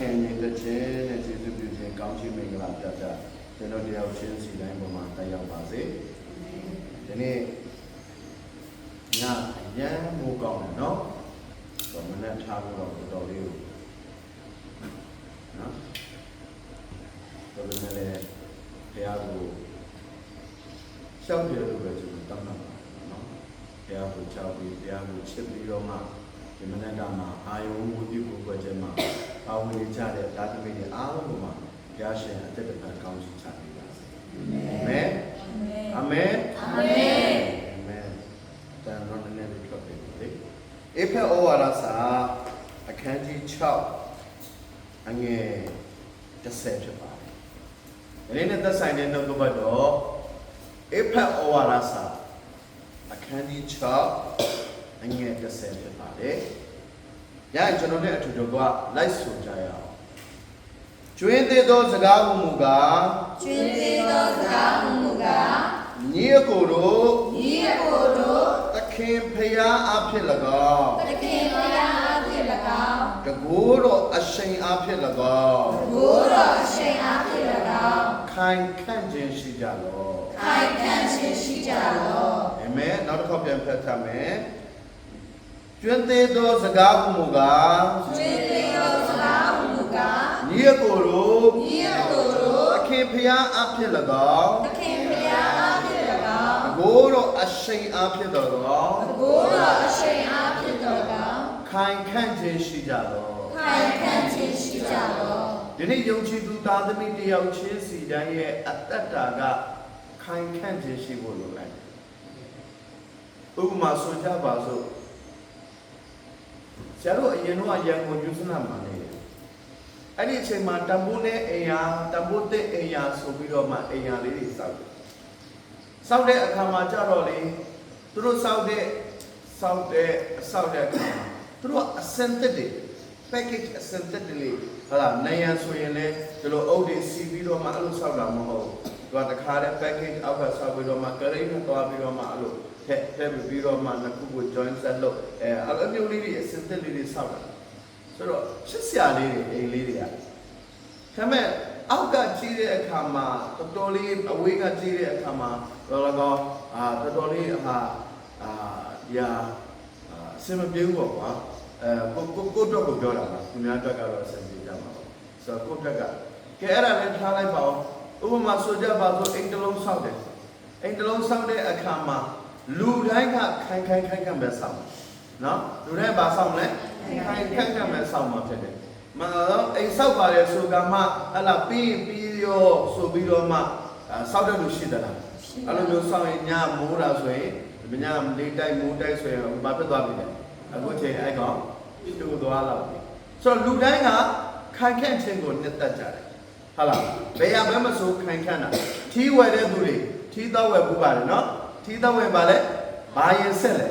ခင်ရင်တဲ့ချင်းနဲ့ကျေးဇူးပြုခြင်းကောင်းချီးမင်္ဂလာပြပြကျွန်တော်တယောက်ချင်းစီတိုင်းပေါ်မှာတက်ရောက်ပါစေဒီနေ့ညအရန်မိုးကောင်းတယ်နော်တော့မနေ့ထားဖို့တော့တော်လေးကိုနော်တော်လည်းလည်းဘုရားကိုရှောက်ပြလို့ပဲကျွန်တော်တောင်းတာပါနော်ဘုရားကိုချောက်ပြီးဘုရားကိုချစ်ပြီးတော့မှဒီမနေ့ကမှအာယုံမူပြုဖို့ပဲခြင်းမှာပါဝင်နေကြတဲ့ဓာတ်မိတွေအားလုံးမှာဘုရားရှင်အသက်တပံကောင်းချီးချပေးပါစေအာမင်အာမင်အာမင်အာမင်တန်တော်နဲ့လည်းထွက်ပြီလေအေဖက်ဩဝါဒစာအခန်းကြီး6အငယ်10ဖြစ်ပါတယ်ဒီနေ့သက်ဆိုင်တဲ့နှုတ်ကပတ်တော်အေဖက်ဩဝါဒစာအခန်းကြီး6အငယ်10ဖြစ်ပါတယ်။ညကျွန်တော်နဲ့အထူးတော့လိုက်ဆိုကြရအောင်။ကျွင်းသေးသောစကားမူကားကျွင်းသေးသောစကားမူကားညီအကိုတို့သခင်ဖျားအားဖြင့်၎င်းသခင်ဖျားအားဖြင့်၎င်းတကိုးတော်အရှိန်အားဖြင့်၎င်းတကိုးတော်အရှိန်အားဖြင့်၎င်းခိုင်ခန့်ခြင်းရှိကြလောခိုင်ခန့်ခြင်းရှိကြလောအာမင်နောက်တစ်ခေါက်ပြန်ဖတ်ထားမယ်ကျွင်းသေးသောစကားမူကားကျွင်းသေးသောစကားမူကားညီအကိုတို့သခင်ဖျားအားဖြင့်၎င်းသခင်ဖျားအားဖြင့်၎င်းတကိုးတော်အရှိန်အားဖြင့်တော်တကိုးတော်အရှိန်အားဖြင့်တော်ခိုင်ခန့်ခြင်းရှိကြလောခိုင်ခန့်ခြင်းရှိကြလောဒီနေ့ယုံကြည်သူသားသမီးတယောက်ချင်းစီတိုင်းရဲ့အတ္တတာကခိုင်ခန့်ခြင်းရှိဖို့လိုတယ်ဥပမာဆိုကြပါစို့ဆရာတို့အရင်တော့ရန်ကုန်ယူစနာမှာနေတယ်အဲ့ဒီအချိန်မှာတံပိုးနဲ့အိမ်ယာတံပိုးတဲ့အိမ်ယာဆိုပြီးတော့မှအိမ်ယာလေးတွေစောက်တယ်စောက်တဲ့အခါမှာကြတော့လေသူတို့စောက်တဲ့အခါသူတို့အစင်တက်တယ် package အစင်တက်တယ်လေဟာလားနိုင်ရန်ဆိုရင်လေဒီလိုအုပ်တွေစီးပြီးတော့မှအဲ့လိုစောက်တာမဟုတ်ဘူးသူကတခါတဲ့ package အောက်ကစောက်ပြီးတော့မှကရိန်းနဲ့သွားပြီးတော့မှအဲ့လိုထည့်ပြီးတော့မှနှစ်ခုကို join set လုပ်အဲ့လိုမျိုးလေးတွေအစင်တက်လေးတွေစောက်တာဆိုတော့ရှစ်ဆရာလေးတွေအိမ်လေးတွေကဒါမဲ့အောက်ကကြီးတဲ့အခါမှာတော်တော်လေးအဝေးကကြီးတဲ့အခါမှာတော့တော်တော်လေးစင်မပြေဘူးပေါ့ကွာကိုတော့ကိုပြောတာပါသူများအတွက်ကတော့စင်ပြေကြမှာပေါ့ဆိုတော့ကိုတက်ကကဲအဲ့ဒါလည်းထားလိုက်ပါဦးဥပမာဆိုကြပါစို့အိမ်တလုံးဆောက်တယ်အိမ်တလုံးဆောက်တဲ့အခါမှာလူတိုင်းကခိုင်ပဲဆောက်နော်လူတိုင်းဘာဆောက်လဲခိုင်ပဲဆောက်မှာဖြစ်တယ်မနော်အိမ်ဆောက်ပါတယ်ဆိုကမှဟလာပြီးရောဆိုပြီးတော့မှဆောက်တဲ့လူရှိတယ်လားအဲ့လိုမျိုးဆောက်ရင်ညမိုးတာဆိုရင်ညလေးတိုက်မိုးတိုက်ဆိုရင်ဘာဖြစ်သွားပြီလဲအခုချိန်အဲ့ကောင်ပြိုသွားလာပြီဆိုတော့လူတိုင်းကခိုင်ခန့်ခြင်းကိုနှစ်သက်ကြတယ်ဟုတ်လားဘယ်ရဘဲမဆိုခိုင်ခန့်တာထီးဝယ်တဲ့သူတွေထီးတော့ဝယ်ပူပါတယ်နော်ထီးတော့ဝယ်ပါလေဘာရင်ဆက်လဲ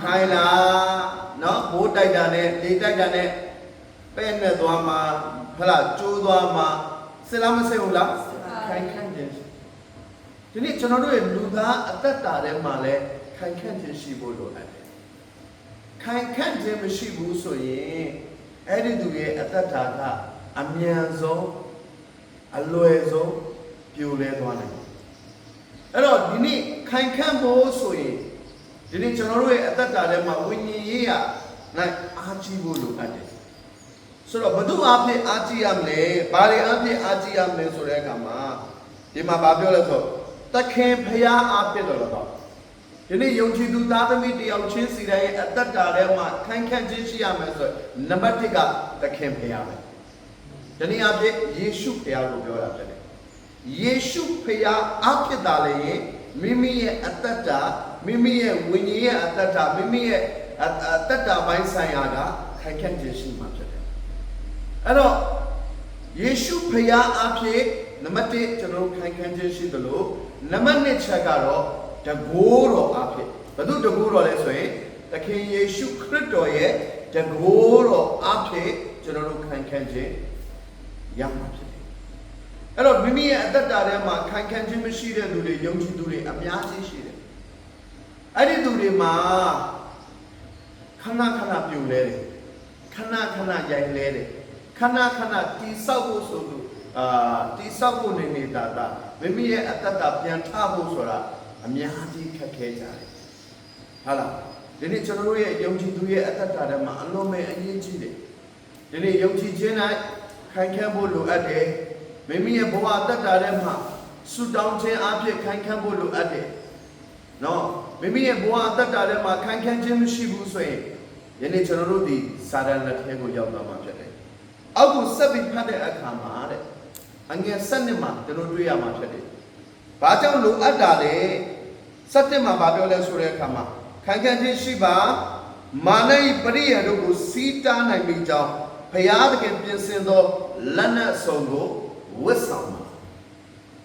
ခိုင်လားနော်မိုးတိုက်တာနဲ့လေးတိုက်တာနဲ့ပဲ့နဲ့သွားမှာဟုတ်လားကျိုးသွားမှာစစ်လားမစစ်ဘူးလားခိုင်ခန့်ခြင်းဒီနေ့ကျွန်တော်တို့ရဲ့လူသားအသက်တာထဲမှာလဲခိုင်ခန့်ခြင်းရှိဖို့လိုအပ်တယ်ခိုင်ခန့်ခြင်းမရှိဘူးဆိုရင်အဲ့ဒီသူရဲ့အသက်တာကအမြန်ဆုံးအလွယ်ဆုံးပြိုလဲသွားတယ်အဲ့တော့ဒီနေ့ခိုင်ခန့်ဖို့ဆိုရင်ဒီနေ့ကျွန်တော်တို့ရဲ့အသက်တာထဲမှာဝိညာဉ်ရေးရနိုင်အားကြီးဖို့လိုအပ်တယ်ဆိုတော့ဘယ်သူအားဖြင့်အားကြီးရမလဲဘာတွေအားဖြင့်အားကြီးရမလဲဆိုတဲ့အခါမှာဒီမှာဘာပြောလဲဆိုသခင်ဖျားအားဖြင့်တော့တော့ဒီနေ့ယုံကြည်သူသားသမီးတယောက်ချင်းစီတိုင်းရဲ့အသက်တာထဲမှာခိုင်ခန့်ခြင်းရှိရမယ်ဆိုနံပါတ်1ကသခင်ဖျားပဲဒီနေ့အဖြစ်ယေရှုဖျားကိုပြောတာဖြစ်တယ်ယေရှုဖျားအားဖြင့်တာလေမိမိရဲ့အသက်တာမိမိရဲ့ဝိညာဉ်ရဲ့အသက်တာမိမိရဲ့အသက်တာပိုင်းဆိုင်ရာကခိုင်ခန့်ခြင်းရှိမှဖြစ်တယ်အဲ့တော့ယေရှုဖျားအားဖြင့်နံပါတ်1ကျွန်တော်ခိုင်ခန့်ခြင်းရှိသလိုနံပါတ်2ချက်ကတော့တကိုးတော်အားဖြင့်ဘယ်သူတကိုးတော်လဲဆိုရင်သခင်ယေရှုခရစ်တော်ရဲ့တကိုးတော်အားဖြင့်ကျွန်တော်တို့ခိုင်ခန့်ခြင်းရမှာဖြစ်တယ်အဲ့တော့မိမိရဲ့အသက်တာထဲမှာခိုင်ခန့်ခြင်းမရှိတဲ့သူတွေယုံကြည်သူတွေအများကြီးရှိတယ်အဲ့ဒီသူတွေမှာခဏပြိုလဲတယ်ခဏရိုင်လဲတယ်ခ ခဏခဏတိဆောက်ဖို့ဆိုလို့တိဆောက်ဖို့နေတာမိမိရဲ့အတ္တပြန်ထဖို့ဆိုတာအများကြီးခက်ခဲကြတယ်ဟုတ်လားဒီနေ့ကျွန်တော်တို့ရဲ့ယုံကြည်သူရဲ့အတ္တထဲမှာအလုံးမဲ့အရေးကြီးတယ်ဒီနေ့ယုံကြည်ခြင်း၌ခိုင်ခန့်ဖို့လိုအပ်တယ်မိမိရဲ့ဘဝအတ္တထဲမှာဆုတောင်းခြင်းအဖြစ်ခိုင်ခန့်ဖို့လိုအပ်တယ်နော်မိမိရဲ့ဘဝအတ္တထဲမှာခိုင်ခန့်ခြင်းမရှိဘူးဆိုရင်ယနေ့ကျွန်တော်တို့ဒီစာရန်လက်ထဲကိုရောက်သွားမှာဖြစ်တယ်အောက်ကိုဆက်ပြီးဖတ်တဲ့အခါမှာတဲ့အငယ်7မှာကျွန်တော်တွေ့ရမှာဖြစ်တယ်ဘာကြောင့်လိုအပ်တာလဲ7မှာဘာပြောလဲဆိုတဲ့အခါမှာခိုင်ခန့်ခြင်းရှိပါမာန၏ပရိယတို့ကိုစီးတားနိုင်ပြီးကြောင်းဘုရားသခင်ပြင်ဆင်သောလက်နက်အစုံကိုဝတ်ဆောင်ပါ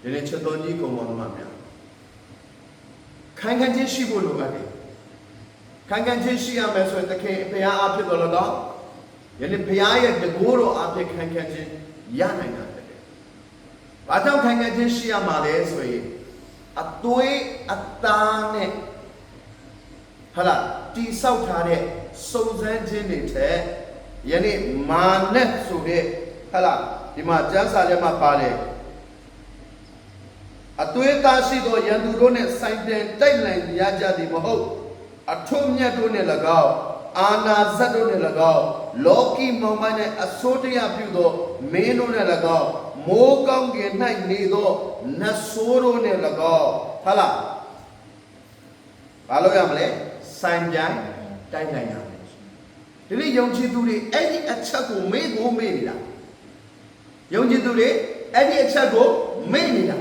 ဒီနေ့ချက်တော်ကြီးကိုမောင်မများခိုင်ခန့်ခြင်းရှိဖို့လိုအပ်တယ်ခိုင်ခန့်ခြင်းရှိရမယ်ဆိုရင်သခင်ဘုရားအားဖြစ်တော်တော့ယနေ့ဘုရားရဲ့တကိုးတော်အားဖြင့်ခိုင်ခန့်ခြင်းရနိုင်တာဖြစ်တယ်။ဘာကြောင့်ခိုင်ခန့်ခြင်းရှိရမှာလဲဆိုရင်အသွေးအသားနဲ့ဟာလားတိဆောက်ထားတဲ့စုံစမ်းခြင်းတွေထက်ယနေ့မာနဆိုတဲ့ဟာလားဒီမှာကျမ်းစာထဲမှာပါတယ်အသွေးသားရှိသောရန်သူတို့နဲ့ဆိုင်ပြန်တိုက်နိုင်ရကြသည်မဟုတ်အထွတ်မြတ်တို့နဲ့၎င်းအာနာဇတ်တို့နဲ့၎င်းလောကီမောင်မိုင်းနဲ့အစိုးတရားပြုသောမင်းတို့နဲ့၎င်းမိုးကောင်းကင်၌နေသောနတ်ဆိုးတို့နဲ့၎င်းဟာလားဘာလို့ရမလဲဆိုင်ပြိုင်တိုက်နိုင်ရမယ်ဒီနေ့ယုံကြည်သူတွေအဲ့ဒီအချက်ကိုမေ့နေတာယုံကြည်သူတွေအဲ့ဒီအချက်ကိုမေ့နေတာ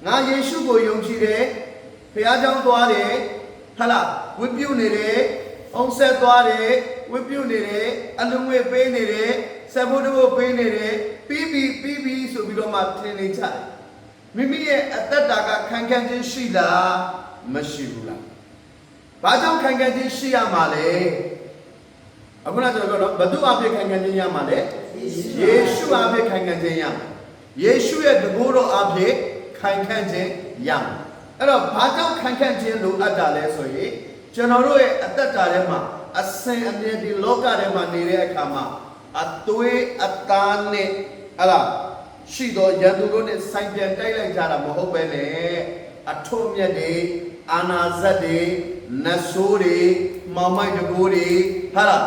ငါယေရှုကိုယုံကြည်တယ်ဘုရားကျောင်းသွားတယ်ဟာလားဝတ်ပြုနေတယ်အောင်ဆက်သွားတယ်ဝတ်ပြုနေတယ်အလုံးဝပေးနေတယ်ဆက်ဖို့တို့ပေးနေတယ်ပြီးပြီဆိုပြီးတော့မှထင်နေကြတယ်မိမိရဲ့အတ္တကခံခံခြင်းရှိလားမရှိဘူးလားဘာကြောင့်ခံခံခြင်းရှိရမှာလဲအခုနကျွန်တော်ပြောတော့ဘုသူအဖြစ်ခံခံခြင်းရမှာလဲယေရှုအဖြစ်ခံခံခြင်းရမှာယေရှုရဲ့တကိုးတော်အဖြစ်ခံခံခြင်းရမှာအဲ့တော့ဘာကြောင့်ခံခံခြင်းလိုအပ်တာလဲဆိုရင်ကျွန်တော်တို့ရဲ့အတ္တထဲမှာအစင်အမြဲဒီလောကထဲမှာနေတဲ့အခါမှာအသွေးအသားနဲ့ဟလာရှိသောရန်သူတို့နဲ့ဆိုင်ပြန်တိုက်လိုက်ကြတာမဟုတ်ပဲနဲ့အထွတ်မြတ်တွေအာနာဇတ်တွေနတ်ဆိုးတွေမောင်မိုက်တကိုးတွေဟာလား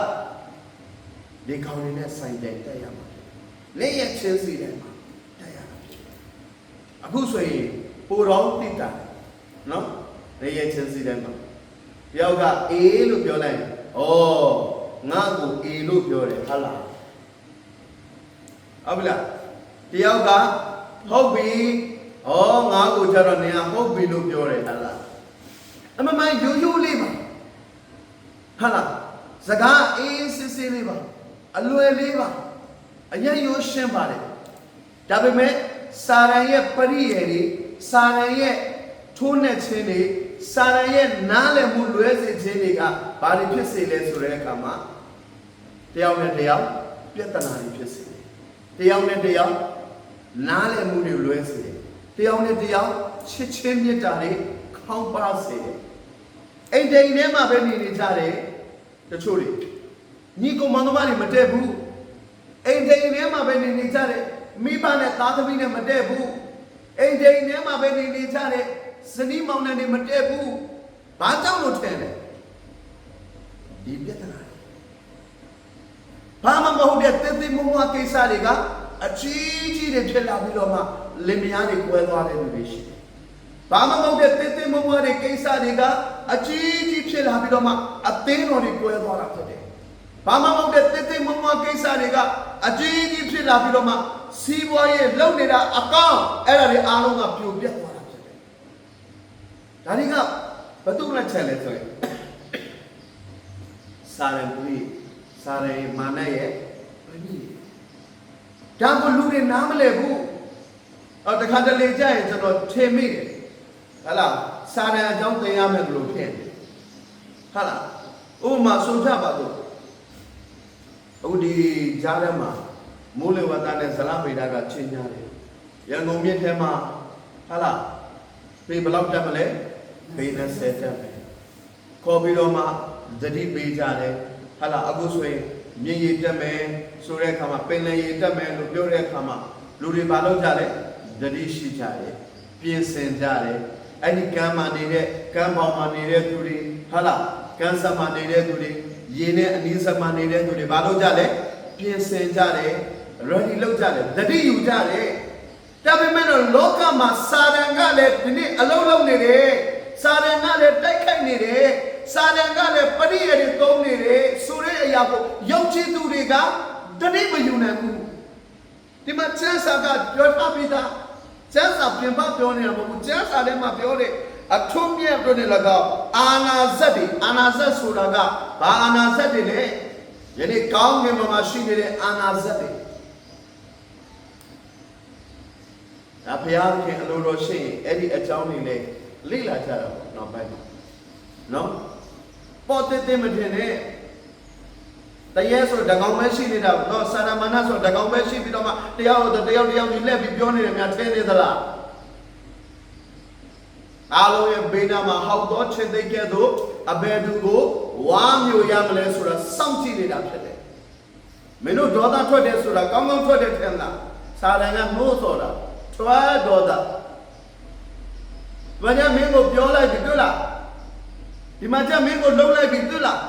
ဒီကောင်းတွေနဲ့ဆိုင်ပြန်တိုက်ရမှာလက်ရချင်းစီတယ်မှာတိုက်ရမှာအခုဆိုရင်ပိုတော်တိတာနော်လက်ရချင်းစီတယ်မှာတယောက်ကအေးလို့ပြောလိုက်တယ်။အော်ငါ့ကိုအေးလို့ပြောတယ်ဟာလား။ဟုတ်ပြီလား။တယောက်ကဟုတ်ပြီ။အော်ငါ့ကိုကျတော့နေရာဟုတ်ပြီလို့ပြောတယ်ဟာလား။အမမရိုးရိုးလေးပါ။ဟာလား။စကားအေးစစ်စစ်လေးပါ။အလွယ်လေးပါ။အရင်ရိုးရှင်းပါတယ်။ဒါပေမဲ့စာရန်ရဲ့ပရိယေတွေစာရန်ရဲ့ထိုးနှက်ခြင်းတွေစာရန်ရဲ့နားလည်မှုလွဲစေခြင်းတွေကဘာတွေဖြစ်စေလဲဆိုတဲ့အခါမှာတယောက်နဲ့တယောက်ပြဿနာတွေဖြစ်စေတယ်။တယောက်နဲ့တယောက်နားလည်မှုတွေလွဲစေတယ်။တယောက်နဲ့တယောက်ချစ်ချင်းမြတ်တာတွေခေါင်းပါစေတယ်။အိမ်တိမ်ထဲမှာပဲနေနေကြတယ်တချို့တွေညီကောင်မောင်နှမတွေမတည့်ဘူး။အိမ်တိမ်ထဲမှာပဲနေနေကြတယ်မိဘနဲ့သားသမီးနဲ့မတည့်ဘူး။အိမ်တိမ်ထဲမှာပဲနေနေကြတယ်ဇနီးမောင်နှံတွေမတည့်ဘူးဘာကြောင့်လို့ထင်လဲဒီပြဿနာဘာမှမဟုတ်တဲ့တိတ်တိတ်မုံမကိစ္စတွေကအကြီးကြီးတွေဖြစ်လာပြီးတော့မှလင်မယားတွေကွဲသွားတဲ့လူတွေရှိတယ်ဘာမှမဟုတ်တဲ့တိတ်တိတ်မုံမတွေကိစ္စတွေကအကြီးကြီးဖြစ်လာပြီးတော့မှအသင်းတော်တွေကွဲသွားတာဖြစ်တယ်ဘာမှမဟုတ်တဲ့တိတ်တိတ်မုံမကိစ္စတွေကအကြီးကြီးဖြစ်လာပြီးတော့မှစီးပွားရေးလုပ်နေတာအကောင့်အဲ့ဒါတွေအားလုံးကပြိုပြတ်သွားဒါတွေကဘသူနဲ့ချက်လဲဆိုရင်စာရန်ကြီးစာရန်မာနရဲ့ဘယ်နည်းဒါကလူတွေနားမလဲဘူးတခါတလေကြာရင်ကျွန်တော်ထင်မိတယ်ဟာလားစာရန်အကြောင်းသင်ရမယ်လို့ဖြစ်တယ်ဟာလားဥပမာဆိုကြပါတော့အခုဒီကြားထဲမှာမိုးလေဝသနဲ့ဇလဗေဒကချင်းညာတယ်ရန်ကုန်မြစ်ထဲမှာဟာလားပေဘလောက်တက်မလဲဘေးနဲ့ဆဲတက်မယ်ခေါ်ပြီးတော့မှသတိပေးကြတယ်ဟာလားအခုဆိုရင် မြင်ရည်တက်မယ်ဆိုတဲ့အခါမှာပင်လယ်ရည်တက်မယ်လို့ပြောတဲ့အခါမှာလူတွေဘာလုပ်ကြလဲသတိရှိကြတယ်ပြင်ဆင်ကြတယ်အဲ့ဒီကမ်းမှာနေတဲ့ကမ်းပေါင်မှာနေတဲ့သူတွေဟုတ်လားကမ်းဆက်မှာနေတဲ့သူတွေရေနဲ့အနီးဆက်မှာနေတဲ့သူတွေဘာလုပ်ကြလဲပြင်ဆင်ကြတယ် ready လုပ်ကြတယ်သတိယူကြတယ်ဒါပေမဲ့လောကမှာစာတန်ကလည်းဒီနေ့အလုံးလုံးနေတယ်စာတန်ကလည်းတိုက်ခိုက်နေတယ်စာတန်ကလည်းပရိယေတွေသုံးနေတယ်ဆိုတဲ့အရာကိုယုံကြည်သူတွေကတတိမယူနိုင်ဘူးဒီမှာကျမ်းစာကပြောထားပြီးသားကျမ်းစာပြင်ပပြောနေတာမဟုတ်ဘူးကျမ်းစာထဲမှာပြောတဲ့အထုံးမြတ်တို့နဲ့၎င်းအာနာဇတ်တွေအာနာဇတ်ဆိုတာကဘာအာနာဇတ်တွေလဲယနေ့ကောင်းကင်မှာရှိနေတဲ့အာနာဇတ်တွေဒါဘုရားခင်အလိုတော်ရှိရင်အဲ့ဒီအကြောင်းတွေလည်းလေ့လာကြတော့နောက်ပိုင်းမှာနော်ပေါ်တဲ့မထင်နဲ့တရေဆိုတကောင်ပဲရှိနေတာတော့စာရမဏေဆိုတကောင်ပဲရှိပြီးတော့မှတယောက်ကြီးလက်ပြီးပြောနေတယ်များထင်နေသလားအားလုံးရဲ့ဘေးနားမှာဟောက်တော်ချင်းသိကဲ့သို့အဘယ်သူကိုဝါမျိုးရမလဲဆိုတာစောင့်ကြည့်နေတာဖြစ်တယ်မင်းတို့ဒေါသထွက်တယ်ဆိုတာကောင်းကောင်းထွက်တယ်ထင်လားစာရန်ကနှိုးဆိုတာထွက်ဒေါသဘာညာမင်းကိုပြောလိုက်ပြီတွေ့လားဒီမှာကျမင်းကိုလှုပ်လိုက်ပြီတွေ့လား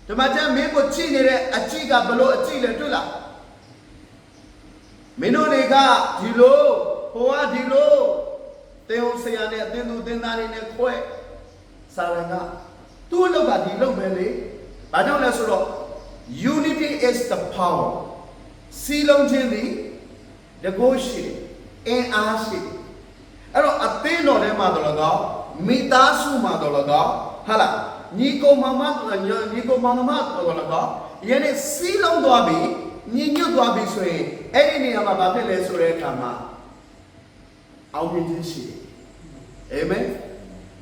ဒီမှာကျမင်းကိုချိနေတဲ့အချိကဘလို့အချိလဲတွေ့လားမင်းတို့တွေကဒီလိုဟိုကဒီလိုတေုံဆရာနဲ့အတင်းသူတင်းသားတွေနဲ့ခွဲစာရန်ကသူ့အလုပ်ကဒီလုပ်ပဲလေဘာကြောင့်လဲဆိုတော့ unity is the power စီလုံးချင်းသည်တကိုးရှိအင်အားရှိအဲ့တော့အသင်းတော်ထဲမှာတော့ကောမိသားစုမှာတော့ကောဟာလားညီကောင်မမတော့ကောယနေ့စီလုံးသွားပြီညီညွတ်သွားပြီဆိုရင်အဲ့ဒီနေရာမှာဘာဖြစ်လဲဆိုတဲ့အခါမှာအောင်မြင်ခြင်းရှိတယ်အာမင်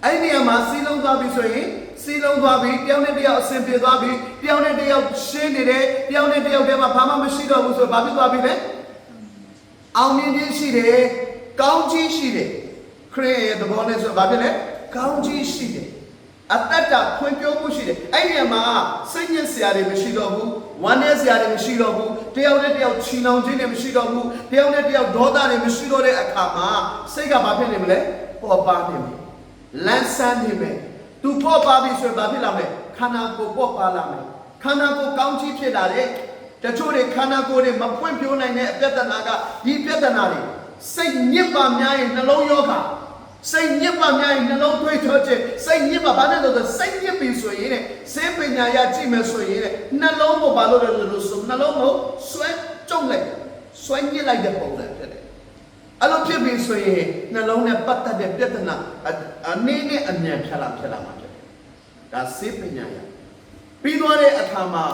အဲ့ဒီနေရာမှာစီလုံးသွားပြီဆိုရင်စီလုံးသွားပြီတယောက်နဲ့တယောက်အဆင်ပြေသွားပြီတယောက်နဲ့တယောက်ရှင်းနေတယ်တယောက်နဲ့တယောက်တည်းမှာဘာမှမရှိတော့ဘူးဆိုတော့ဘာဖြစ်သွားပြီလဲအောင်မြင်ခြင်းရှိတယ်ကောင်းခြင်းရှိတယ်ခရစ်ရဲ့သဘောနဲ့ဆိုဘာဖြစ်လဲကောင်းခြင်းရှိတယ်အတ္တဖွင့်ပြောမှုရှိတယ်အဲ့ဒီမှာစိတ်ညစ်စရာတွေမရှိတော့ဘူးဝမ်းနည်းစရာတွေမရှိတော့ဘူးတယောက်နဲ့တယောက်ချီနှောင်ခြင်းတွေမရှိတော့ဘူးတယောက်နဲ့တယောက်ဒေါသတွေမရှိတော့တဲ့အခါမှာစိတ်ကဘာဖြစ်နေမလဲပေါ်ပါနေမယ်လန်းဆန်းနေမယ်သူပေါ်ပါပြီဆိုရင်ဘာဖြစ်လာမလဲခန္ဓာကိုယ်ပေါ်ပါလာမယ်ခန္ဓာကိုယ်ကောင်းခြင်းဖြစ်လာတယ်တချို့တွေခန္ဓာကိုယ်တွေမဖွင့်ပြောနိုင်တဲ့အပြဿနာကဒီပြဿနာတွေစိတ်ညစ်ပါများရင်နှလုံးယောဂစိတ်ညစ်ပါများရင်နှလုံးသွေးထွက်ခြင်းစိတ်ညစ်ပါဘာနဲ့လို့စိတ်ညစ်ပြီဆိုရင်စေပညာရကြည့်မယ်ဆိုရင်နှလုံးကိုဘာလို့လဲလို့ဆိုနှလုံးကိုဆွဲကြုံလိုက်ဆွဲညစ်လိုက်တဲ့ပုံစံဖြစ်တယ်အဲ့လိုဖြစ်ပြီဆိုရင်နှလုံးနဲ့ပတ်သက်တဲ့ပြဿနာအနေနဲ့အမြန်ဖြတ်လာမှာဖြစ်တယ်ဒါစေပညာရပြီးသွားတဲ့အခါမှာ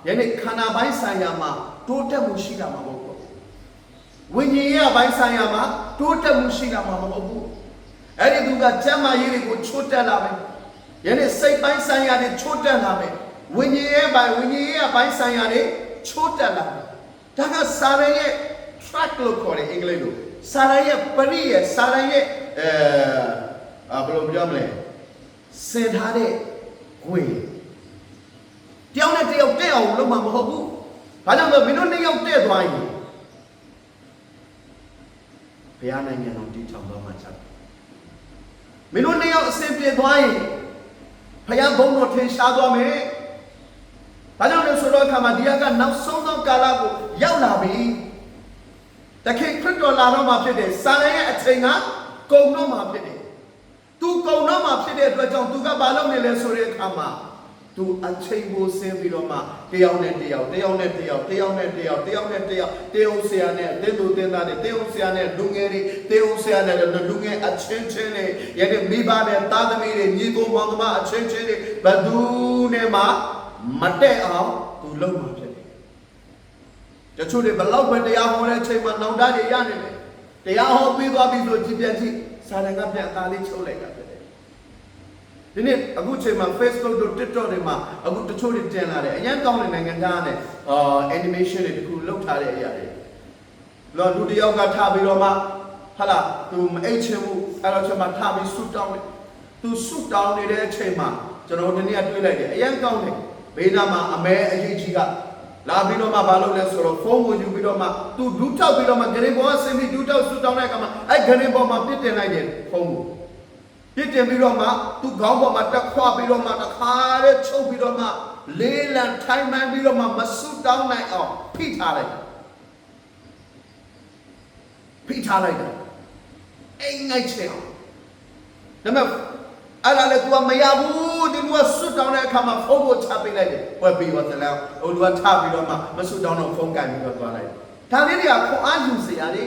ယနေ့ခန္ဓာပိုင်းဆိုင်ရာမှာတိုးတက်မှုရှိတာမဟုတ်ဘူးဝိညာဉ်ရေးပိုင်းဆိုင်ရာမှာတိုးတက်မှုရှိတာမဟုတ်ဘူးအဲ့ဒီသူကကျမ်းမာရေးတွေကိုချိုးတက်လာမယ်ယနေ့စိတ်ပိုင်းဆိုင်ရာတွေချိုးတက်လာမယ်ဝိညာဉ်ရေးပိုင်းဆိုင်ရာတွေချိုးတက်လာမယ်ဒါကစာရန်ရဲ့ track လို့ခေါ်တယ်အင်္ဂလိပ်လိုစာရန်ရဲ့ပရိရဲ့စာရန်ရဲ့ဘယ်လိုပြောမလဲစင်ထားတဲ့ဝေတယောက်နဲ့တယောက်တဲ့အောင်လုပ်မှာမဟုတ်ဘူးဘာကြောင့်လဲမင်းတို့နှစ်ယောက်တဲ့သွားရင်ဘုရားနိုင်ငံတော်တည်ထောင်သွားမှာချက်မင်းတို့နှစ်ယောက်အစဉ်ပြေသွားရင်ဘုရားဘုန်းတော်ထင်ရှားသွားမယ်ဘာကြောင့်လဲဆိုတော့အခါမှာဒီကနောက်ဆုံးသောကာလကိုရောက်လာပြီတခင်ခရစ်တော်လာတော့မှာဖြစ်တယ်စာရန်ရဲ့အချိန်ကကုန်တော့မှာဖြစ်တယ်သူကုန်တော့မှာဖြစ်တဲ့အတွက်ကြောင့်သူကဘာလုပ်နေလဲဆိုတဲ့အခါမှာသူအချိန်ကိုဆင်းပြီးတော့မှတယောက်နဲ့တယောက်တေုံဆရာနဲ့တင်းသူတင်းသားတွေတေုံဆရာနဲ့လူငယ်တွေတေုံဆရာနဲ့လူငယ်အချင်းချင်းတွေရဲ့မိဘနဲ့သားသမီးတွေညီကိုမောင်နှမအချင်းချင်းတွေဘယ်သူနဲ့မှမတက်အောင်သူလုပ်မှာဖြစ်တယ်တချို့တွေဘလောက်ပဲတရားဟောတဲ့အချိန်မှာနောင်တတွေရနေတယ်တရားဟောပြီးသွားပြီဆိုကြည်ပြန်ကြည့်စာရန်ကပြန်အသားလေးချုပ်လိုက်တာဖြစ်တယ်ဒီနေ့အခုချိန်မှာ Facebook တို့ TikTok တွေမှာအခုတချို့တွေတင်လာတယ်အရင်ကောင်းတဲ့နိုင်ငံသားနဲ့animation တွေတခုလုပ်ထားတဲ့အရာတွေလူတယောက်ကထားပြီးတော့မှဟာလာသူမအိတ်ချင်ဘူးအဲ့တော့ချိန်မှာထားပြီးဆူတောင်းတယ်သူဆူတောင်းနေတဲ့အချိန်မှာကျွန်တော်ဒီနေ့တွေ့လိုက်တယ်အရင်ကောင်းတယ်ဘေးနားမှာအမဲအရေးကြီးက လာပြီးတော့မှဘာလုပ်လဲဆိုတော့ဖုန်းကိုယူပြီးတော့မှသူဒူးထောက်ပြီးတော့မှဂရင်ပေါ်ကဆင်းပြီးဒူးထောက်ဆူတောင်းတဲ့အခါမှာအဲ့ဂရင်ပေါ်မှာပြစ်တင်လိုက်တယ်ဖုန်းကိုပြစ်တင်ပြီးတော့မှသူခေါင်းပေါ်မှာတက်ခွာပြီးတော့မှတစ်ခါတည်းချုပ်ပြီးတော့မှလေးလံထိုင်မှန်ပြီးတော့မှမဆူတောင်းနိုင်အောင်ဖိထားလိုက်တယ်အိမ်ငိုက်ချင်အောင်ဒါပေမဲ့အဲ့ဒါလည်း तू မရဘူးဒီလူကဆွတ်တောင်းတဲ့အခါမှာဖုန်းကိုချပေးလိုက်တယ်ဝယ်ပြီးတော့တယ်ဟိုလူကထပြီးတော့မှမဆွတ်တောင်းတော့ဖုန်းကင်ပြီးတော့သွားလိုက်ဒါလေးတွေကခွန်အားယူစရာတွေ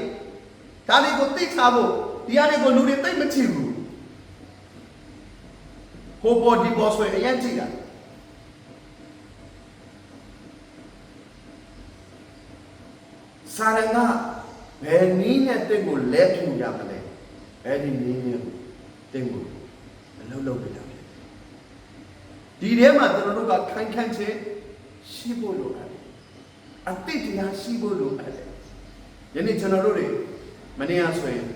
ဒါလေးကိုသိထားဖို့ဒီဟာတွေကိုလူတွေသိမကြည့်ဘူးဟိုပေါ်ဒီပေါ်ဆိုရင်အရင်ကြည့်တာစာရဏဘယ်နည်းနဲ့တင့်ကိုလဲဖြူရမလဲအဲ့ဒီနည်းနဲ့တင့်ကိုအလုံးလုံးပြတာဖြစ်ဒီထဲမှာကျွန်တော်တို့ကခိုင်ခန့်ခြင်းရှိဖို့လိုတယ်အတိတ်တရားရှိဖို့လိုတယ်ယနေ့ကျွန်တော်တို့တွေမနေ့ကဆိုရင်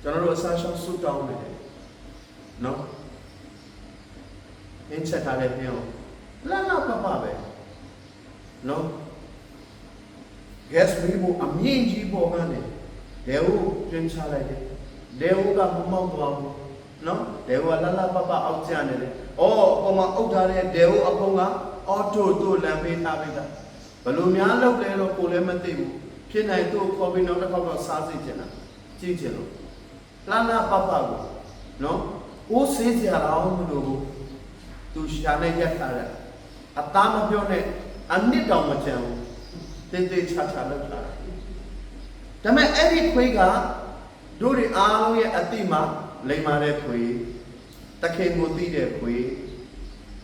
ကျွန်တော်တို့အစားရှောင်ဆုတောင်းတယ်နော်အင်းချက်ထားတဲ့ပြောလာလာပပပဲနော်gas မီးဖို့အမြင့်ကြီးပေါ်ကနေဒေဝကျင်းချလိုက်တယ်ဒေဝကမမောက်သွားဘူးနော်ဒေဝကလလပပအောက်ကျနေတယ်အော်အပေါ်မှာအုပ်ထားတဲ့ဒေဝအပေါ်ကအော်တိုတို့လမ်းပေးထားပေးတာဘလို့များလောက်လဲတော့ကိုလည်းမသိဘူးဖြစ်နိုင်သူ့ခေါ်ပြီးနောက်တစ်ခေါက်တော့စားစိတ်ချင်တာကြည့်ချင်လို့လလပပကိုနော်ကိုးစေးစရာတော့မလိုဘူးသူရှာနေရက်ထားတယ်အသားမပြောနဲ့အနစ်တောင်မချမ်းဘူးတေးသေးချာချာလောက်တာဒါပေမဲ့အဲ့ဒီခွေးကတို့တွေအားလုံးရဲ့အတိမှာလိမ္မာတဲ့ခွေးတခင်ကိုသိတဲ့ခွေး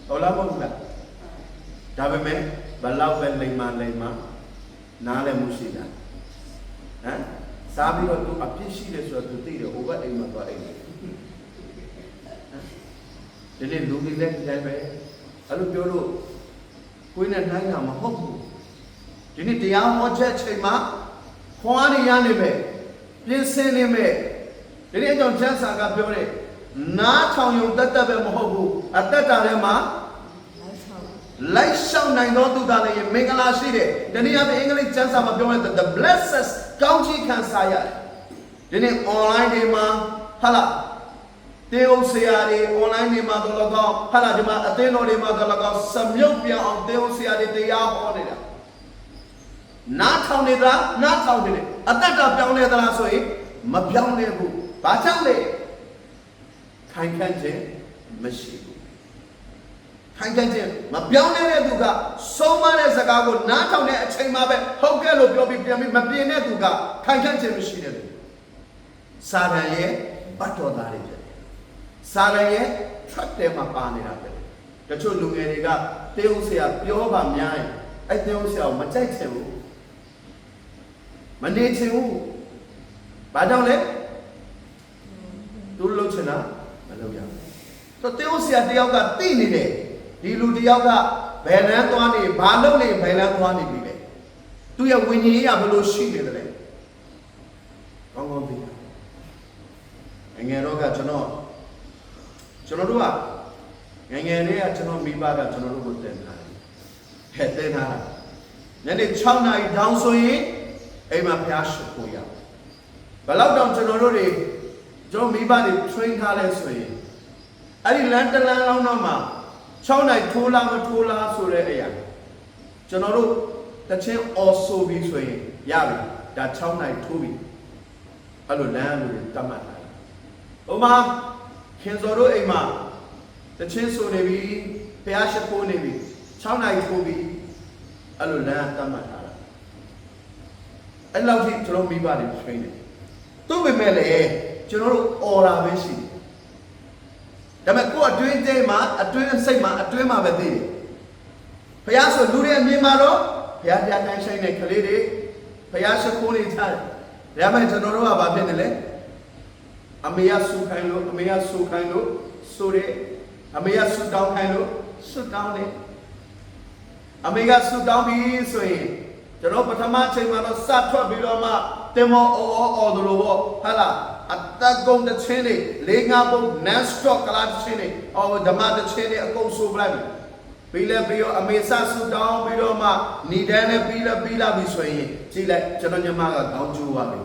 ဟုတ်လားမဟုတ်လားဒါပေမဲ့ဘလောက်ပဲလိမ္မာနားလည်းမရှိတာဟမ်စားပြီးတော့သူအပြစ်ရှိတယ်ဆိုတော့သူသိတယ်ဟိုဘက်အိမ်မှာသွားအိမ်တယ်ဒီနေ့လူတွေလည်းဒီတိုင်းပဲအဲ့လိုပြောလို့ကိုယ်နဲ့နိုင်တာမဟုတ်ဘူးဒီနေ့တရားဟောချက်ချိန်မှာခွန်အားရနေပဲပြင်ဆင်နေပဲဒီနေ့အကြောင်းချမ်းစာကပြောတယ်နားထောင်ယုံတတ်ပဲမဟုတ်ဘူးအတ္တတာထဲမှာလိုက်ရှောင်နိုင်သောသူသားလည်းမင်္ဂလာရှိတယ်ဒီနေ့အင်္ဂလိပ်ချမ်းစာမှာပြောတယ် the blessed ကောင်းချီးခံစားရတယ်ဒီနေ့ online တွေမှာဟာလားတေယုတ်ဆရာတွေ online တွေမှာတော့ကောင်းဟာလားဒီမှာအသင်းတော်တွေမှာတော့ကောင်းစမြုပ်ပြောင်းအောင်တေယုတ်ဆရာတွေတရားဟောနေတာနားထောင်နေတာနားထောင်နေတယ်အတ္တပြောင်းလဲသလားဆိုရင်မပြောင်းလဲဘူးဘာကြောင့်လဲခိုင်ခန့်ခြင်းမရှိဘူးခိုင်ခန့်ခြင်းမပြောင်းလဲတဲ့သူကဆုံးမတဲ့စကားကိုနားထောင်တဲ့အချိန်မှာပဲဟုတ်ကဲ့လို့ပြောပြီးပြန်ပြီးမပြင်းတဲ့သူကခိုင်ခန့်ခြင်းမရှိတဲ့သူစာရန်ရဲ့ဘတ်တော်သားတွေဖြစ်တယ်စာရန်ရဲ့ track ထဲမှာပါနေတာပဲတချို့လူငယ်တွေကတေယုတ်ဆရာပြောပါများရင်အဲ့တေယုတ်ဆရာကိုမကြိုက်ချင်ဘူးမနေချင်ဘူးဘာကြောင့်လဲသူလှုပ်ချင်တာမလုပ်ရဘူးတော့တေယုတ်ဆရာတယောက်ကသိနေတယ်ဒီလူတယောက်ကဘယ်လန်းသွားနေဘာလုပ်နေဘယ်လန်းသွားနေပြီလဲသူရဲ့ဝိညာဉ်ရေးကဘယ်လိုရှိနေတယ်လဲကောင်းကောင်းသိတာငယ်တော့ကကျွန်တော်တို့ကငယ်လေးကကျွန်တော်မိဘကကျွန်တော်တို့ကိုတင်ထားတယ်တင်ထားတာညနေ6နာရီတောင်ဆိုရင်အိမ်မှာဖျားရှိဖို့ရဘယ်လောက်တောင်ကျွန်တော်တို့တွေကျွန်တော်မိဘတွေ train ထားလဲဆိုရင်အဲ့ဒီလမ်းတလမ်းလုံးတော့မှာ6နိုင်ထိုးလားမထိုးလားဆိုတဲ့အရာကျွန်တော်တို့တချင်းအော်ဆိုပြီးဆိုရင်ရပြီဒါ6နိုင်ထိုးပြီအဲ့လိုလမ်းလိုတတ်မှတ်ထားတယ်။ဥမာခင်စော်တို့အိမ်မှာတချင်းဆိုနေပြီဖျားရှိဖို့နေပြီ6နိုင်ထိုးပြီအဲ့လိုလမ်းတတ်မှတ်ထားတာအဲ့လောက်ထိကျွန်တော်မိဘတွေ train တယ်သူ့ပေမဲ့လေကျွန်တော်တို့ order ပဲရှိတယ်ဒါပေမဲ့ကိုယ်အတွင်းထဲမှာအတွင်းစိတ်မှာအတွင်းမှာပဲသိတယ်ဘုရားဆိုလူတွေအမြင်မှာတော့ဘုရားတရားတိုင်းဆိုင်တဲ့ကလေးတွေဘုရားရှိခိုးနေထားတယ်ဒါပေမဲ့ကျွန်တော်တို့ကဘာဖြစ်နေလဲအမေရဆူခိုင်းလို့အမေရဆူခိုင်းလို့ဆိုတယ်အမေရဆူတောင်းခိုင်းလို့ဆူတောင်းတယ်အမေကဆူတောင်းပြီးဆိုရင်ကျွန်တော်ပထမချိန်မှာတော့စထွက်ပြီးတော့မှတင်မောအော်တို့လို့ပေါ့ဟာလားအတကုံတစ်ချင်းနေ၄၅ပုံ non stop ကလာတစ်ချင်းနေအော်ဓမ္မတစ်ချင်းနေအကုန်ဆိုပလိုက်ပြီ ပြီးလဲပြီးတော့အမေဆဆူတောင်းပြီးတော့မှဏိဒန်းနဲ့ပြီးလာပြီဆိုရင်ကြည့်လိုက်ကျွန်တော်ညီမကခေါင်းကျိုးသွားပြီ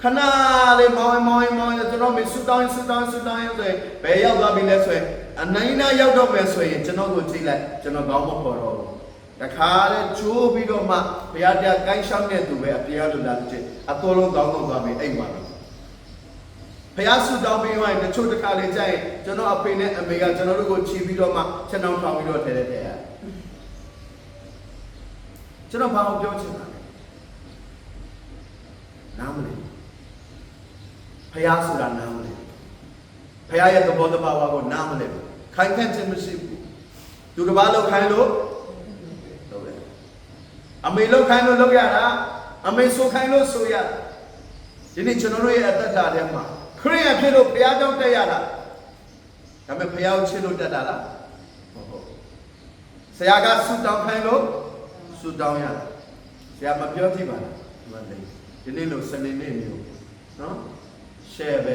ခဏလေးမောင်းကျွန်တော်မေဆူတောင်းဆိုရင်ဘယ်ရောက်သွားပြီလဲဆိုရင်အနိုင်နာရောက်တော့မယ်ဆိုရင်ကျွန်တော်ကိုကြည့်လိုက်ကျွန်တော်ခေါင်းမပေါ်တော့ဘူးတခါလေချိုးပြီးတော့မှဘုရားတရားကိုင်းရှောင်းတဲ့သူပဲအပြားလို့လာတဲ့အတော်လုံးကောင်းသွားပြီအိမ်မှာဘုရားဆုတောင်းပြီးရင်တချို့တစ်ခါလေကြာရင်ကျွန်တော်အဖေနဲ့အမေကကျွန်တော်တို့ကိုချီပြီးတော့မှချက်တောင်းထောင်ပြီးတော့ထဲထဲရကျွန်တော်ဘာကိုပြောချင်တာလဲနားမလဲဘုရားဆိုတာနားမလဲဘုရားရဲ့သဘောတဘာဝကိုနားမလဲခိုင်ခန့်ခြင်းမရှိဘူးသူတစ်ပါးလောက်ခိုင်းလို့လုပ်တယ်အမေလောက်ခိုင်းလို့လုပ်ရတာအမေဆိုခိုင်းလို့ဆိုရဒီနေ့ကျွန်တော်တို့ရဲ့အသက်တာထဲမှာခရိယာဖြစ်လို့ဘုရားကြောင့်တက်ရတာဒါပေမဲ့ဘုရားကိုချစ်လို့တက်တာလားမဟုတ်ဆရာကဆုတောင်းခိုင်းလို့ဆုတောင်းရတာဆရာမပြောကြည့်ပါလားမလေးဒီနေ့လို့စနေနေ့မျိုးနော်ရှယ်ပဲ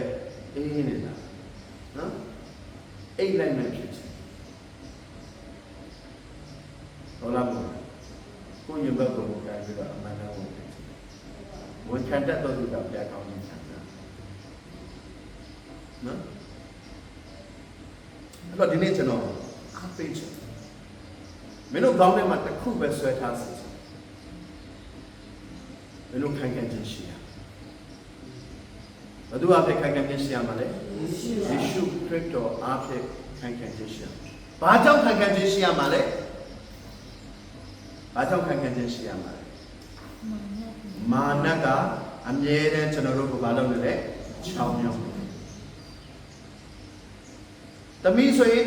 အေးနေတာနော်အိတ်လိုက်မှဖြစ်ချင်ဟုတ်လားကိုရင်ဘက်ကိုကြိုင်ပြီးတော့အမှန်တမ်းကိုဝန်ခံတတ်တော်သူကဘုရားကောင်းခြင်းနော်အဲ့တော့ဒီနေ့ကျွန်တော်အားပေးချင်မင်းတို့ကောင်းတဲ့မှာတစ်ခုပဲဆွဲထားစီမင်းတို့ခိုင်ခံခြင်းရှိရဘယ်သူအဖြစ်ခိုင်ခံခြင်းရှိရမှာလဲယေရှုခရစ်တော်အဖြစ်ခိုင်ခံခြင်းရှိရဘာကြောင့်ခိုင်ခံခြင်းရှိရမှာလဲဘာကြောင့်ခိုင်ခံခြင်းရှိရမှာလဲမာနကအမြဲတမ်းကျွန်တော်တို့ကိုဘာလုပ်နေလဲချောင်းမြောင်းသမီးဆိုရင်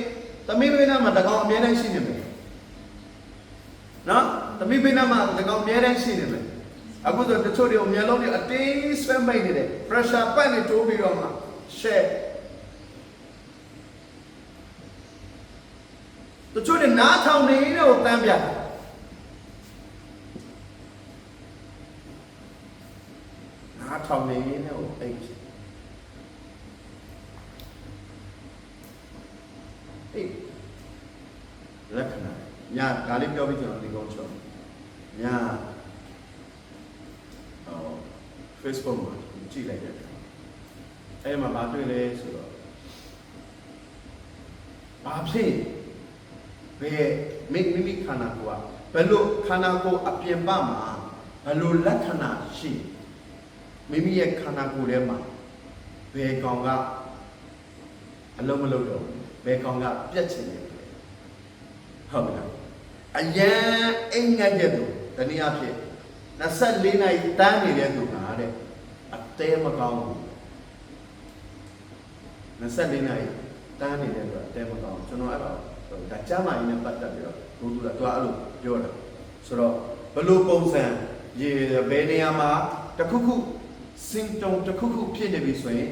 သမီးဘေးနားမှာတကောင်အမြဲတမ်းရှိနေမယ်နော်သမီးဘေးနားမှာတကောင်အမြဲတမ်းရှိနေမယ်အခုဆိုတချို့တွေအမြဲလုံးတွေအတင်းဆွဲမိတ်နေတယ် pressure ပတ်နေတိုးပြီးတော့မှ share တချို့တွေနားထောင်နေတော့တန်းပြတယ်နားထောင်နေတော့အိတ်လက္ခဏာညာဒါလေးပြောပြီးကျွန်တော်ဒီကုန်းချုံညာ Facebook မှာကြည့်လိုက်တယ်အဲ့မှာမတွေ့လဲဆိုတော့ဘာဖြစ်ဘယ်မိမိခန္ဓာကိုယ်ကဘယ်လိုခန္ဓာကိုယ်အပြင်ပမှာဘယ်လိုလက္ခဏာရှိမိမိရဲ့ခန္ဓာကိုယ်ထဲမှာဘယ်ကောင်ကအလုံးမလုံးတော့ဘယ်ကောင်ကပြတ်ချင်တယ်ဟုတ်ပြီလားအယံအိမ်ငတ်တဲ့သူတနည်းအားဖြင့်24နိုင်တန်းနေတဲ့သူဟာတဲ့အသေးမကောင်းဘူး24နိုင်တန်းနေတဲ့သူအသေးမကောင်းကျွန်တော်အဲ့တော့ဒါကြမ်းမာရေးနဲ့ပတ်သက်ပြီးတော့ဘုသူကတွားအဲ့လိုပြောတာဆိုတော့ဘလို့ပုံစံရေဘယ်နေရာမှာတခုခုစင်တုံတခုခုဖြစ်နေပြီဆိုရင်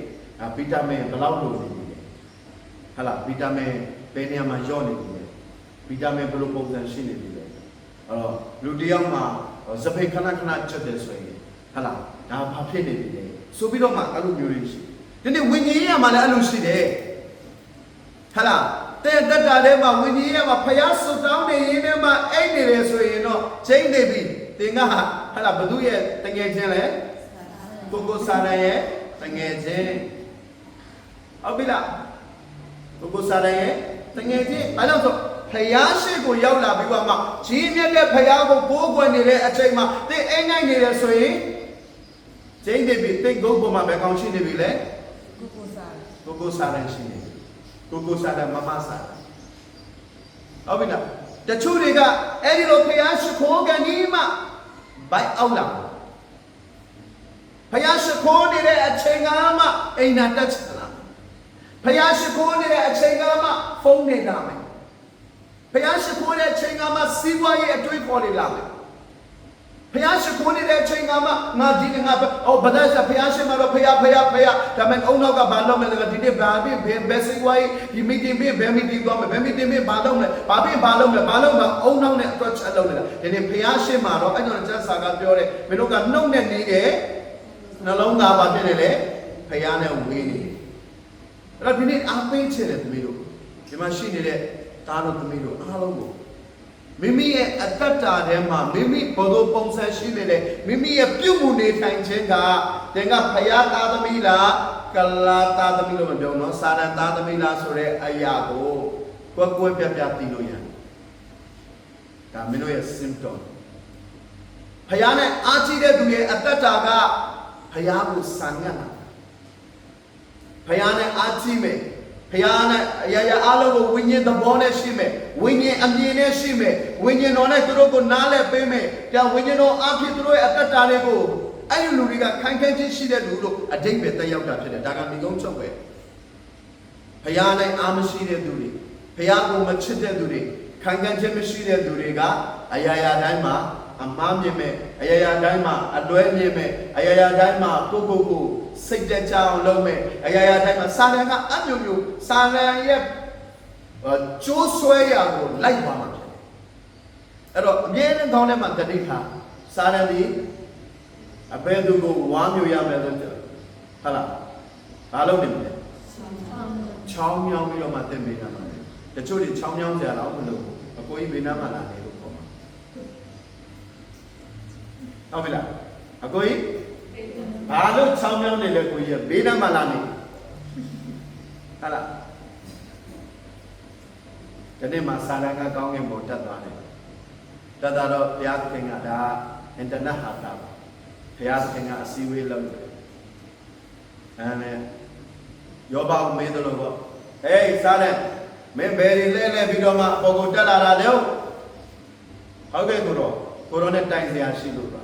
ဗီတာမင်ဘယ်လောက်လိုနေလဲဟာလားဗီတာမင်ဘယ်နေရာမှာလျော့နေပြီဗီတာမင်ဘယ်လိုပုံစံရှိနေပြီလဲအဲ့တော့လူတယောက်မှာစပိတ်ခဏချက်တယ်ဆိုရင်ဟာလားဒါဘာဖြစ်နေပြီလဲဆိုပြီးတော့မှအဲ့လိုမျိုးတွေရှိဒီနေ့ဝိညာဉ်ရေးမှာလည်းအဲ့လိုရှိတယ်ဟာလားတဲ့တတ်တာထဲမှာဝိညာဉ်ရေးမှာဖျားဆုတောင်းနေရင်းထဲမှာအိတ်နေတယ်ဆိုရင်တော့ချိန်နေပြီသင်ကဟာလားဘသူရဲ့တငယ်ချင်းလဲကိုစာရရဲ့တငယ်ချင်းဟုတ်ပြီလားကိုစာရရဲ့တငယ်ချင်းဘာလို့ဆိုဖျားရှိကိုရောက်လာပြီးမှကြီးမြတ်တဲ့ဖျားကိုပိုးကွယ်နေတဲ့အချိန်မှာသင်အိမ်နိုင်နေတယ်ဆိုရင်ကျင်းနေပြီသင်ကိုယ်ပေါ်မှာပဲကောင်းရှိနေပြီလေကိုစာရရှိနေကိုစာရမမစာဟုတ်ပြီလားတချို့တွေကအဲ့ဒီလိုဖျားရှိခိုးကန်ဒီမှဘိုက်အောက်လာဖျားရှိခိုးနေတဲ့အချိန်ကမှအိမ်နာတက်ချလာဖျားရှိခိုးနေတဲ့အချိန်ကမှဖုန်းနေလာမယ်ဘုရားရှိခိုးတဲ့အချိန်ကမှစီးပွားရေးအတွေးခေါ်နေလာမယ်ဘုရားရှိခိုးနေတဲ့အချိန်ကမှငါဒီငါဗဒဆာဘုရားရှိမှာတော့ဖျားဒါပေမဲ့အုံနောက်ကဘာလုပ်မလဲဒီနေ့ဘာဖြစ်ဘယ်စီးပွားရေးဒီမီတင်ဘယ်မီတင်သွားမယ်ဘယ်မီတင်ဘာလုပ်မလဲဘာလုပ်မှာအုံနောက်နဲ့အတွက်ချက်လုပ်နေတာဒီနေ့ဘုရားရှိမှာတော့အဲ့တော့ကျမ်းစာကပြောတယ်မင်းတို့ကနှုတ်နဲ့နေတယ်နှလုံးသားပါဖြစ်နေလေဘုရားနဲ့ဝေးနေတယ်အဲ့တော့ဒီနေ့အားပေးချင်တယ်သမီးတို့ဒီမှာရှိနေတဲ့ တာတို့သမီးတို့အားလုံးကိုမိမိရဲ့အတ္တထဲမှာမိမိဘုဒ္ဓပုံစံရှိတဲ့မိမိရဲ့ပြုမှုနေထိုင်ခြင်းကတင်ကဖယားသားသမီးလားကလာသားသမီးလို့မပြောနော်စာရန်သားသမီးလားဆိုတဲ့အရာကိုကွက်ပြပြသိလို့ရတယ်ဒါမင်းတို့ရဲ့ symptom ဖယားနဲ့အားကြီးတဲ့သူရဲ့အတ္တကဖယားကိုစံရတာဖယားနဲ့အားကြီးမယ်ဖယားနဲ့အရာရာအလုံးကိုဝိညာဉ်သဘောနဲ့ရှိမယ်ဝိညာဉ်အမြင်နဲ့ရှိမယ်ဝိညာဉ်တော်နဲ့သူတို့ကိုနားလည်ပေးမယ်ဒါဝိညာဉ်တော်အဖြစ်သူတို့ရဲ့အတ္တလေးကိုအဲ့ဒီလူတွေကခိုင်ခိုင်ချင်းရှိတဲ့လူတို့အတိတ်ပဲတက်ရောက်တာဖြစ်တယ်ဒါကမိကုန်းချုပ်ပဲဖယားနဲ့အားမရှိတဲ့သူတွေဖယားကိုမချစ်တဲ့သူတွေခိုင်ခိုင်ချင်းမရှိတဲ့သူတွေကအရာရာတိုင်းမှာအမှားမြင်မဲ့အရာရာတိုင်းမှာအလွဲမြင်မဲ့အရာရာတိုင်းမှာကိုစိတ်တကြအောင်လုပ်မဲ့အရာရာတိုင်းမှာစာရန်ကအမျိုးမျိုးစာရန်ရဲ့ကျိုးဆွဲရာကိုလိုက်ပါမှာဖြစ်တယ်အဲ့တော့အမြဲတမ်းကောင်းတဲ့မှာတတိထားစာရန်ဒီအဘယ်သူကိုဝါမျိုးရမယ်လို့ဟုတ်လားဘာလုပ်နေမလဲချောင်းမြောင်းပြီးတော့မှတင်ပေးတာပါတချို့တွေချောင်းမြောင်းကြတော့မလို့အကိုကြီးဘေးနားမှာလာနေလို့ခေါ်မှာဟုတ်ပြီလားအကိုကြီးဘာလို့ချောင်းမြောင်းနေလဲကိုကြီးဘေးနားမှာလာနေဟုတ်လားဒီနေ့မှာစာရန်ကကောင်းကင်ဘုံတက်သွားတယ်တက်တာတော့ဘုရားသခင်ကဒါအင်တာနက်ဟာတာဘုရားသခင်ကအစည်းအဝေးလုပ်တယ်အဲ့နဲ့ယောဘကိုမေးတယ်လို့ပေါ့ဟေးစာရန်မင်းဘယ်ရီလဲပြီးတော့မှပေါ်ကိုတက်လာတာလေဟုတ်ကဲ့ကိုရောနဲ့တိုင်စရာရှိလို့ပါ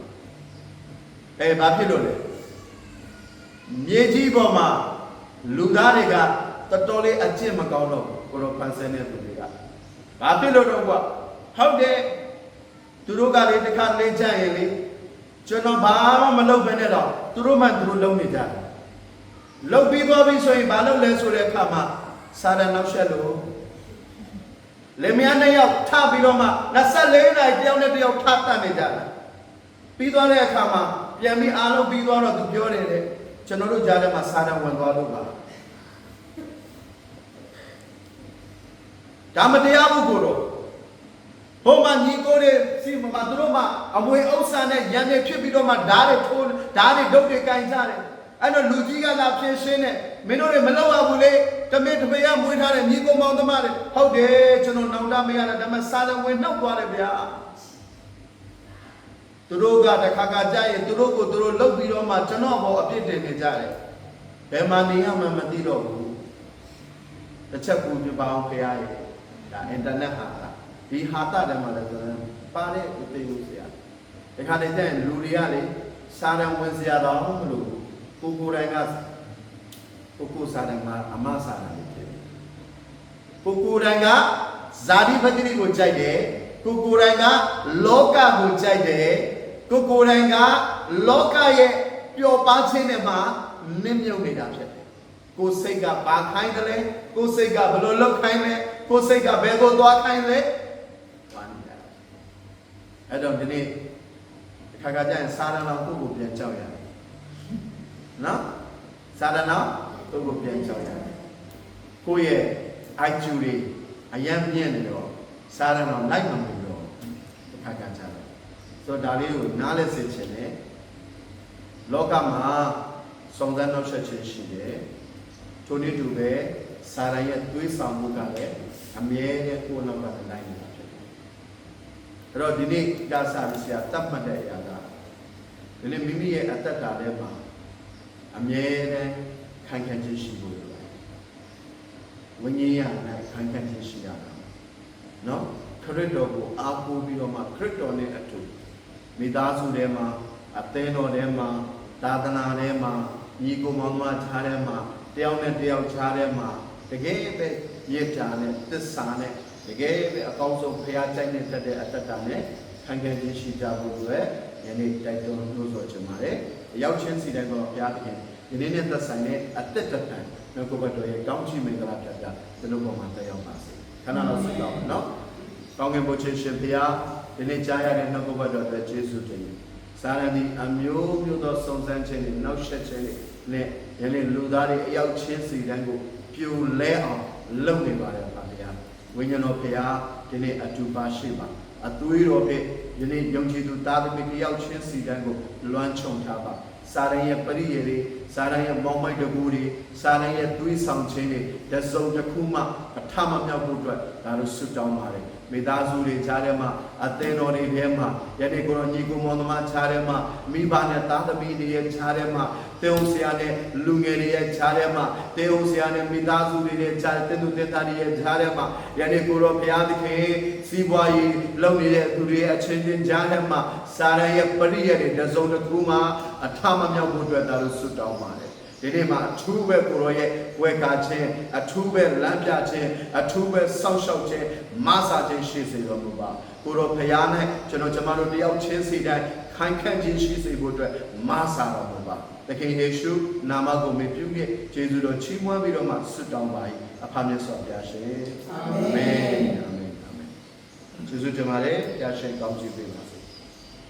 ဘာဖြစ်လို့လဲမြေကြီးပေါ်မှာလူသားတွေကတော်တော်လေးအကျင့်မကောင်းတော့ကိုရောဖန်ဆင်းတဲ့သူတွေကဘာဖြစ်လို့တော့ကွာဟုတ်တယ်သူတို့ကလေတစ်ခါလေးကြရင်လေကျွန်တော်ဘာမှမလုပ်ဘဲနဲ့တော့သူတို့မှသူတို့လုပ်နေကြတယ်လုပ်ပြီးသွားပြီဆိုရင်ဘာလုပ်လဲဆိုတဲ့အခါမှာစာရန်နောက်ဆက်လို့လေမယားနှစ်ယောက်ထပြီးတော့မှ24နာရီတယောက်နဲ့တယောက်ထတတ်နေကြတာပြီးသွားတဲ့အခါမှာပြန်ပြီးအားလုံးပြီးသွားတော့သူပြောတယ်တဲ့ကျွန်တော်တို့ကြားထဲမှာစာရန်ဝင်သွားလို့ပါဒါမတရားဘူးကိုတော့ဘုံမှာညီကိုတွေစီမှာသူတို့မှအမွေဥစ္စာနဲ့ရန်တွေဖြစ်ပြီးတော့မှဓာတ်တွေထိုးဓာတ်တွေဒုတ်တွေကင်ကြတယ်အဲ့တော့လူကြီးကလာဖြစ်ရှင်းနဲ့မင်းတို့တွေမလောက်ရဘူးလေတမင်တပည့်ရမွေးထားတဲ့ညီကိုမောင်သမားတွေဟုတ်တယ်ကျွန်တော်နောင်တမရတာဒါမှစာရဝင်နှောက်သွားတယ်ဗျာသူတို့ကတခါကြာရင်သူတို့ကိုသူတို့လှုပ်ပြီးတော့မှကျွန်တော်ဘောအပြစ်တင်နေကြတယ်ဘယ်မှာနေရမှမသိတော့ဘူးတစ်ချက်ပူပြပါအောင်ခရရဲ့ဒါအင်တာနက်ဟာဒီဟာတာတယ်မှာလည်းဆိုရင်ပါတဲ့ဥပဒေကိုဆရာတခါတည်းကျရင်လူတွေကလေစာရန်ဝင်စရာတော့မလို့ကိုယ်တိုင်ကကိုစာရန်မှာအမစာရန်ဖြစ်တယ်ကိုယ်တိုင်ကဇာတိပတိကိုကြိုက်တယ်ကိုယ်တိုင်ကလောကကိုကြိုက်တယ်ကိုယ်တိုင်ကလောကရဲ့ပျော်ပါခြင်းနဲ့မှနစ်မြုပ်နေတာဖြစ်တယ်ကိုယ်စိတ်ကဘာခိုင်းတယ်လဲကိုယ်စိတ်ကဘယ်လိုလုပ်ခိုင်းလဲကိုယ်စိတ်ကဘယ်ကိုသွားခိုင်းလဲအဲ့တော့ဒီနေ့ခါကျရင်စာရဏောကိုကိုပြန်ကြောက်ရတယ်နော်စာရဏောကိုကိုပြန်ကြောက်ရတယ်ကိုယ့်ရဲ့အိုက်ကျူတွေအယံမြင့်နေတော့စာရဏောလိုက်မှမလို့တော့ခါကြတယ်ဆိုတော့ဒါလေးကိုနားလဲစေချင်တယ်လောကမှာစုံစမ်းနှောက်ယှက်ခြင်းရှိတယ်ထိုနည်းတူပဲစာရဏရဲ့တွေးဆောင်မှုကလည်းအမြဲတမ်းကိုယ်နောက်ကလိုက်နေတာဖြစ်တယ်အဲ့တော့ဒီနေ့ကစားဆရာတတ်မှတ်တဲ့အရာကဒီနေ့မိမိရဲ့အတ္တထဲမှာအမြဲတမ်းခိုင်ခံခြင်းရှိဖို့လိုတယ်ဝိညာဉ်ရနဲ့ခိုင်ခံခြင်းရှိရတာနော်ခရစ်တော်ကိုအားကိုးပြီးတော့မှခရစ်တော်နဲ့အတူမိသားစုထဲမှာအသင်းတော်ထဲမှာသာသနာထဲမှာညီကိုမောင်မခြားထဲမှာတယောက်နဲ့တယောက်ခြားထဲမှာတကယ်ပဲရစ်တာနဲ့သစ္စာနဲ့တကယ်ပဲအကောင်းဆုံးဖျားကြိုက်နေတဲ့အတ္တနဲ့ခံခဲ့ခြင်းရှိကြဖို့အတွက်ယနေ့တိုက်တွန်းလို့ဆိုချင်ပါတယ်။ရောက်ချင်းစီတိုင်းတော့ဘုရားသခင်ဒီနေ့နဲ့သက်ဆိုင်တဲ့အသက်တပံနှုတ်ကပတ်တော်ရဲ့ကောင်းချီးမင်္ဂလာပြပြဒီလိုပေါ်မှာတက်ရောက်ပါစေ။ခဏတော့ဆက်တော့နော်။ကောင်းကင်ဘုရားရှင်ဘုရားဒီနေ့ကြားရတဲ့နှုတ်ကပတ်တော်အတွက်ကျေးဇူးတင်။စာရဏီအမျိုးမျိုးသောစုံစမ်းခြင်းတွေနောက်ဆက်ခြင်းတွေနဲ့ယနေ့လူသားတွေအရောက်ချင်းစီတိုင်းကိုပြိုလဲအောင်လုပ်နေပါတယ်ပါဗျာ။ ဝိညာဉ်တော်ဖရာဒီနေ့အတူပါရှိပါအသွေးတော်ဖြင့်ယနေ့ယုံကြည်သူသားသမီးတယောက်ချင်းစီတိုင်းကိုလွှမ်းခြုံထားပါစာရန်ရဲ့ပရိယေတွေစာရန်ရဲ့မောင်မိုက်တကူတွေစာရန်ရဲ့သွေးဆောင်ခြင်းတွေတစုံတစ်ခုမှအထမမြောက်ဖို့အတွက်ဒါတို့ဆွတောင်းပါတယ်မိသားစုတွေကြားထဲမှာအသင်းတော်တွေထဲမှာယနေ့ကိုရောညီကိုမောင်သမားကြားထဲမှာမိဘနဲ့သားသမီးတွေရဲ့ကြားထဲမှာတေုံဆရာနဲ့လူငယ်တွေရဲ့ကြားထဲမှာတေုံဆရာနဲ့မိသားစုတွေရဲ့ကြားတဲ့သူတွေသားတွေရဲ့ကြားထဲမှာယနေ့ကိုရောဘုရားသခင်စီးပွားရေးလုပ်နေတဲ့သူတွေရဲ့အချင်းချင်းကြားထဲမှာစာရန်ရဲ့ပရိယေတွေတစုံတစ်ခုမှအထမမြောက်ဖို့အတွက်ဒါတို့ဆွတောင်းပါတယ်ဒီနေ့မှာအထူးပဲကိုရောရဲ့ဝယ်ကာခြင်းအထူးပဲလမ်းပြခြင်းအထူးပဲစောင့်ရှောက်ခြင်းမဆာခြင်းရှိစေတော်မူပါကိုရောဖရားနဲ့ကျွန်တော်တယောက်ချင်းစီတိုင်းခိုင်ခန့်ခြင်းရှိစေဖို့အတွက်မဆာတော်မူပါသခင်ယေရှုနာမကိုမြှုပ်ပြကျေးဇူးတော်ချီးမွမ်းပြီးတော့မှဆုတောင်းပါ၏အဖမြတ်စွာဘုရားရှင်အာမင်အာမင်အာမင်ကျေးဇူးတင်ပါတယ်ဘုရားရှင်ကောင်းချီးပေးပါ